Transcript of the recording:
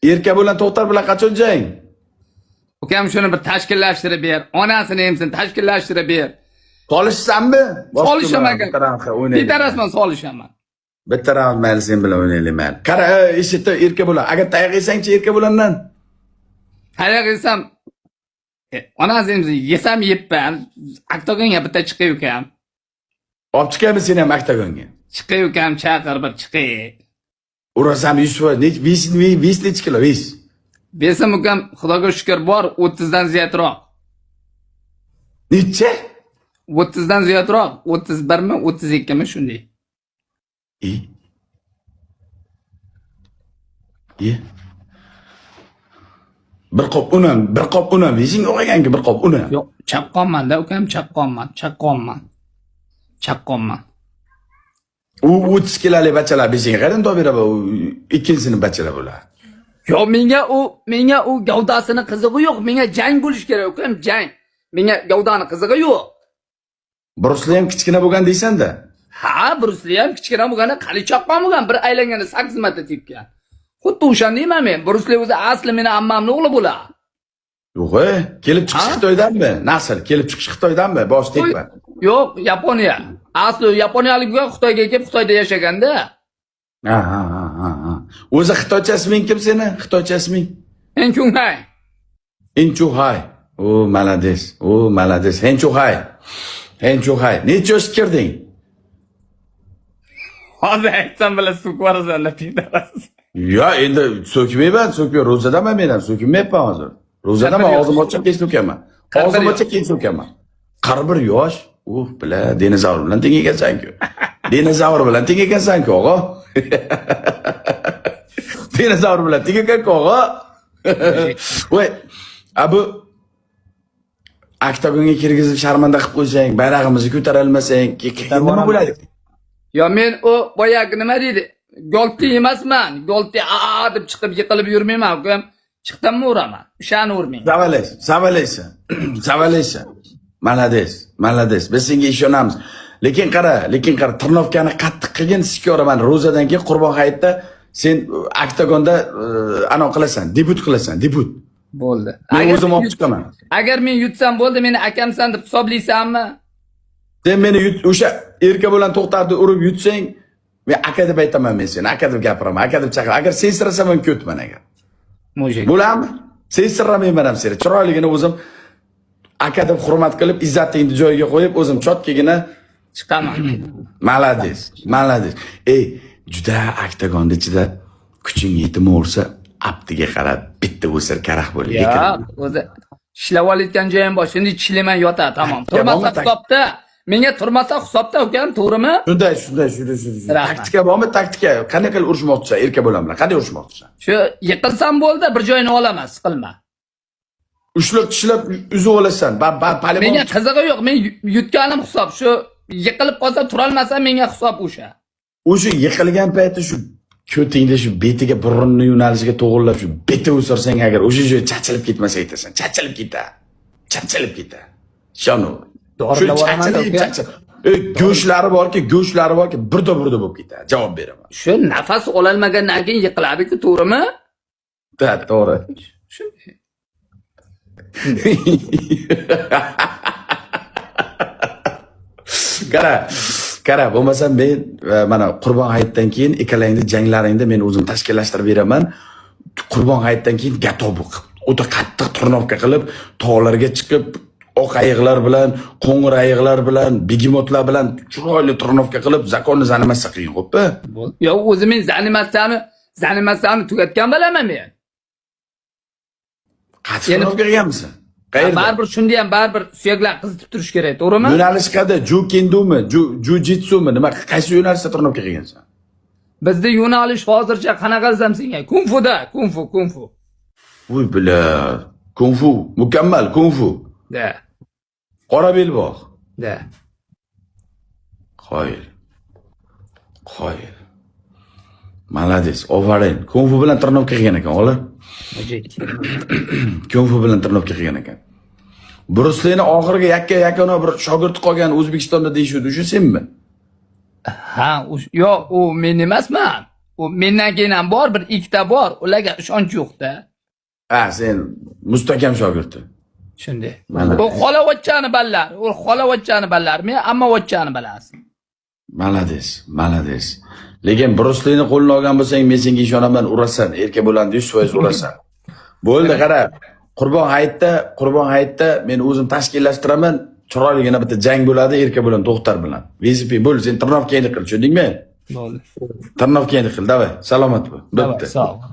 Erka bilan To'xtar bilan qachon jang? Ukam shuni bir tashkillashtirib ber. Onasini emsin, tashkillashtirib ber. Solishsanmi? Solishaman. O'ynayman. Bitta rasman solishaman. Bitta round mayli sen bilan o'ynayman. Qara, eshitdi Erka bilan. Agar tayoq yesangchi Erka bilandan. Tayoq yesam, onasini emsin, yesam yebman. Oktagonga bitta chiqay ukam. Olib chiqaymi seni ham oktagonga? Chiqay ukam, chaqir bir chiqay. Urasam 20 nechi kilo? 20. Besim ukam, Xudoga shukr bor, 30 dan ziyodroq. Necha? 30 dan ziyodroq, 31 mi, 32 mi shunday. Bir qop unam, yesing o'g'aganki bir qop unam. Yo'q, chaqqonman-da ukam, chaqqonman. U 30 kiloli bachalar besing qadan top beradi, u ikkinchisini bachalar bo'lar. Yo'q, menga u gavdasini qizig'i yo'q, menga jang bo'lish kerak ukam, jang. Menga gavdani qizig'i yo'q. Brusli ham kichkina bo'lgan deysan-da. Ha, Brusli ham kichkina bo'lgani, qali chaqqon bo'lgan, bir aylanganda 8 marta tepgan. Xuddi o'shandayman men. Brusli o'zi asli meni ammamning o'g'li bo'lar. Yo'q, kelib chiqish Xitoydanmi? Nasl kelib chiqish Xitoydanmi? Bosh tekma. Yo'q, Yaponiya. Asli yaponiyalik bo'lgan, Xitoyga kelib Xitoyda yashaganda. Ha. O'zi xitoycha isming kim seni? Xitoycha isming? Enchunhay. Enchuhay. O, malades. Enchuhay. Necha yoshga kirding? Hozir aytsam bilan so'kvarasan pidaras. Ya, endi so'kmayman. Ro'zadaman men ham, so'kinmayapman hozir. Ro'zadaman, og'zim ochiq keyin so'kaman. Og'zim ochiq keyin so'kaman. 41 yosh. Bila, dinozavr bilan teng ekansan-ku. Dinozavr bilan teng ekansan-ku, o'g'a. Dinozavr bilan teng ekan-ku, o'g'a. Voy, abu oktagonga kirgizib sharmanda qilib qo'ysang, bayrog'imizni ko'tara olmasang, nima bo'ladi? Yo, men o boyagi nima deydi? Golti emasman. Golti deb chiqib yiqilib yurmayman, ukam. Chiqdimmi uraman. O'shani urmang. Savalaysan. Malades. Biz senga ishonamiz. Lekin qara, tirnovkani qattiq qilgin, sizga uraman. Ro'zadan keyin Qurbon hayitda sen oktagonda qilasan, debut qilasan. Bo'ldi. Men o'zim olib chiqaman. Agar men yutsam bo'ldi, meni akamsan deb hisoblaysanmi? Sen meni o'sha Erka bilan To'xtarni urib yutsang, men aka deb aytaman men seni, aka deb gapiraman, aka deb chaqiraman. Agar sensirasam ham ko'tman agar. Mujik. Bo'ladimi? Sensiramayman ham seni. Chiroyligini o'zim aka deb hurmat qilib, izzatingni joyiga qo'yib, o'zim chotkagina chiqaman. Malades. Juda oktagonda ichida kuching yetmaversa, aptiga qarab bitta o'sir karaxt bo'l. Lekin o'zi ishlab olayotgan joyim bor. Shunday ishlayman yotar, tamom. Turmasa hisobda, menga turmasa hisobda ukam, to'g'rimi? Shunday. Taktika bormi? Taktika. Qanday qilib urishmoqchisan Erka bilan? Qanday urishmoqchisan? Shu yiqilsam bo'ldi, bir joyini olaman, siqilma. Tishlab uzib olasan. Menga qizig'i yo'q, men yutganim hisob. Shu yiqilib qolsa, tura olmasam menga hisob o'sha. O'sha yiqilgan paytda shu ko'tingda shu betiga burunni yo'nalishiga to'g'rilab shu beti o'sirsang agar o'sha joy chachilib ketmasa aytasan. Chachilib ketadi. Shonu. Dorilar boraman. Go'shlari borki, burda bo'lib ketadi. Javob beraman. Shu nafas ololmagandan keyin yiqiladi-ku, to'g'rimi? To'g'ri. Shunday. Qara, bo'lmasa men mana Qurbon hayitdan keyin ikkalangni janglaringni men o'zim tashkillashtirib beraman. Qurbon hayitdan keyin gatob o'ta qattiq turnovka qilib, tog'larga chiqib, oq ayiqlar bilan, qo'ng'ir ayiqlar bilan, begemotlar bilan chiroyli turnovka qilib, zakonni zanimasa qiyin, xo'pmi? Yo, o'zi men zanimasani tugatgan bilaman men. Qattiq turnovka qilganmisan? Qayerda? Baribir shunday ham baribir suyaklar qizitib turish kerak, to'g'rimi? Yo'nalish qayerda? Ju-kendumi, ju-jitsumi, nima qaysi yo'nalishda turnovka qilgansan? Bizda yo'nalish hozircha qanaqa qilsam senga? Kung-fuda, kung-fu. Voy bila, kung-fu, mukammal kung-fu. Da. Qora belbog'. Da. Qoyil. Malades, ofarin. Kung-fu bilan turnovka qilgan ekan, ola. Kung-fu bilan turnovka qilgan ekan. Bruslini oxirgi yakka-yakona bir shogird qolgan O'zbekistonda deyishdi, o'sha senmi? Ha, yo'q, u men emasman. U mendan keyin ham bor, bir ikkita bor. Ularga ishonch yo'q-da. Ha, sen mustahkam shogirding. Shunday. Mana. U xolavachchani ballar, u xolavachchani ballar, men ammavachchani balasan. Malades. Lekin Bruslini qo'lini olgan bo'lsang, men senga ishonaman, urasan, erkak bo'landi 100% urasan. Bo'ldi, qara. Qurbon hayitda men o'zim tashkillashtiraman. Chiroyligina bitta jang bo'ladi erkak bilan to'xtar bilan. VSP bo'l, sen tirnoqqa endi qil, tushundingmi? Bo'ldi. Tirnoqqa endi qil, davay. Salomat bo'l. Davay, Bitta. sog' ol.